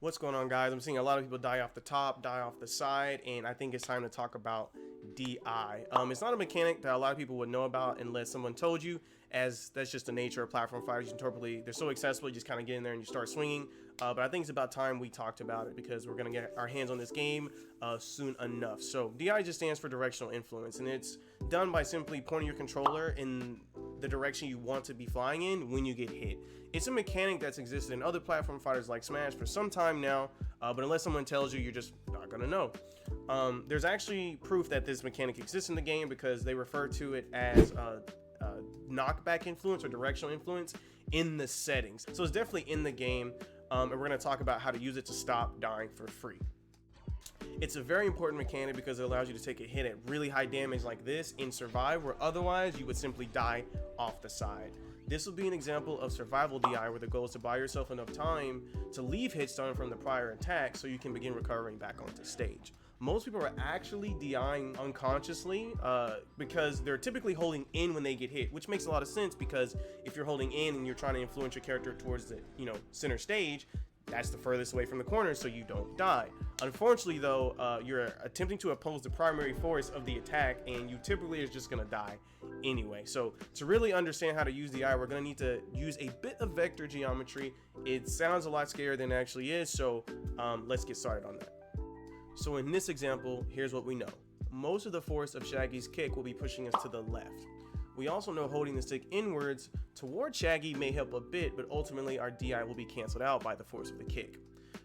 What's going on, guys? I'm seeing a lot of people die off the top, die off the side, and I think it's time to talk about DI. It's not a mechanic that a lot of people would know about unless someone told you, as that's just the nature of platform fighters. You can they're so accessible, you just kind of get in there and you start swinging. But I think it's about time we talked about it because we're going to get our hands on this game soon enough. So DI just stands for directional influence, and it's done by simply pointing your controller in the direction you want to be flying in when you get hit. It's a mechanic that's existed in other platform fighters like Smash for some time now, but unless someone tells you, you're just not gonna know. There's actually proof that this mechanic exists in the game because they refer to it as knockback influence or directional influence in the settings. So it's definitely in the game, and we're gonna talk about how to use it to stop dying for free. It's a very important mechanic because it allows you to take a hit at really high damage like this and survive, where otherwise you would simply die off the side. This will be an example of survival DI, where the goal is to buy yourself enough time to leave hit stun from the prior attack so you can begin recovering back onto stage. Most people are actually DIing unconsciously because they're typically holding in when they get hit, which makes a lot of sense because if you're holding in and you're trying to influence your character towards the center stage, that's the furthest away from the corner so you don't die. Unfortunately though, you're attempting to oppose the primary force of the attack and you typically are just gonna die anyway. So to really understand how to use the eye, we're gonna need to use a bit of vector geometry. It sounds a lot scarier than it actually is, so let's get started on that. So in this example, here's what we know. Most of the force of Shaggy's kick will be pushing us to the left. We also know holding the stick inwards toward Shaggy may help a bit, but ultimately our DI will be canceled out by the force of the kick.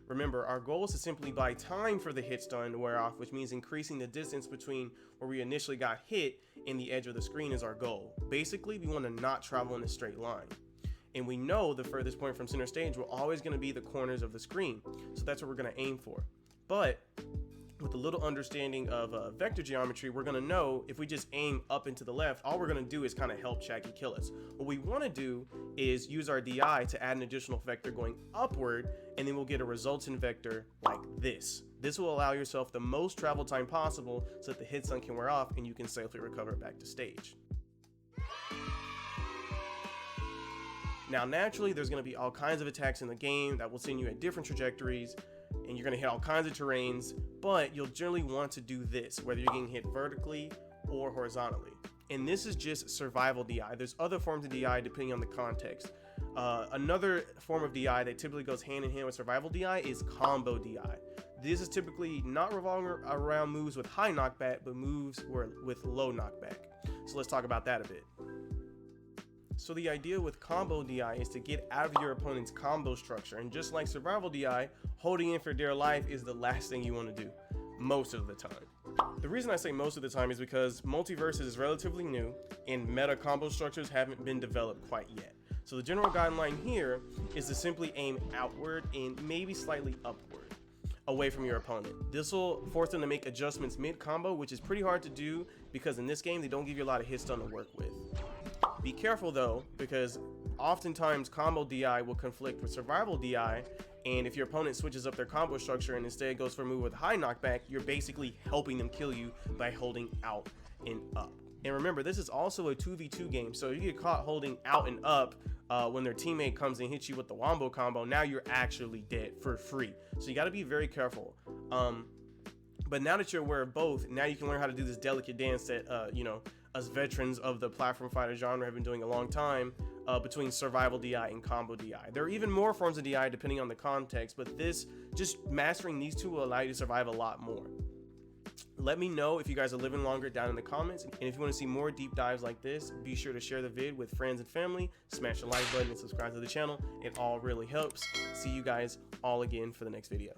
Remember, our goal is to simply buy time for the hit stun to wear off, which means increasing the distance between where we initially got hit and the edge of the screen is our goal. Basically, we want to not travel in a straight line. And we know the furthest point from center stage will always going to be the corners of the screen, so that's what we're going to aim for. But with a little understanding of vector geometry, we're gonna know if we just aim up and to the left, all we're gonna do is kind of help Shaggy kill us. What we wanna do is use our DI to add an additional vector going upward, and then we'll get a resultant vector like this. This will allow yourself the most travel time possible so that the hit stun can wear off and you can safely recover back to stage. Now, naturally, there's gonna be all kinds of attacks in the game that will send you at different trajectories, and you're gonna hit all kinds of terrains, but you'll generally want to do this, whether you're getting hit vertically or horizontally. And this is just survival DI. There's other forms of DI depending on the context. Another form of DI that typically goes hand in hand with survival DI is combo DI. This is typically not revolving around moves with high knockback, but moves with low knockback. So let's talk about that a bit. So the idea with combo DI is to get out of your opponent's combo structure, and just like survival DI, holding in for dear life is the last thing you want to do most of the time. The reason I say most of the time is because Multiversus is relatively new and meta combo structures haven't been developed quite yet. So the general guideline here is to simply aim outward and maybe slightly upward away from your opponent. This will force them to make adjustments mid-combo, which is pretty hard to do because in this game they don't give you a lot of hit stun to work with. Be careful though, because oftentimes combo DI will conflict with survival DI, and if your opponent switches up their combo structure and instead goes for a move with high knockback, you're basically helping them kill you by holding out and up. And remember, this is also a 2v2 game, so if you get caught holding out and up when their teammate comes and hits you with the wombo combo, now you're actually dead for free. So you got to be very careful. But now that you're aware of both, now you can learn how to do this delicate dance that us veterans of the platform fighter genre have been doing a long time between survival DI and combo DI. There are even more forms of DI depending on the context, but just mastering these two will allow you to survive a lot more. Let me know if you guys are living longer down in the comments, and if you want to see more deep dives like this, be sure to share the vid with friends and family, smash the like button and subscribe to the channel. It all really helps. See you guys all again for the next video.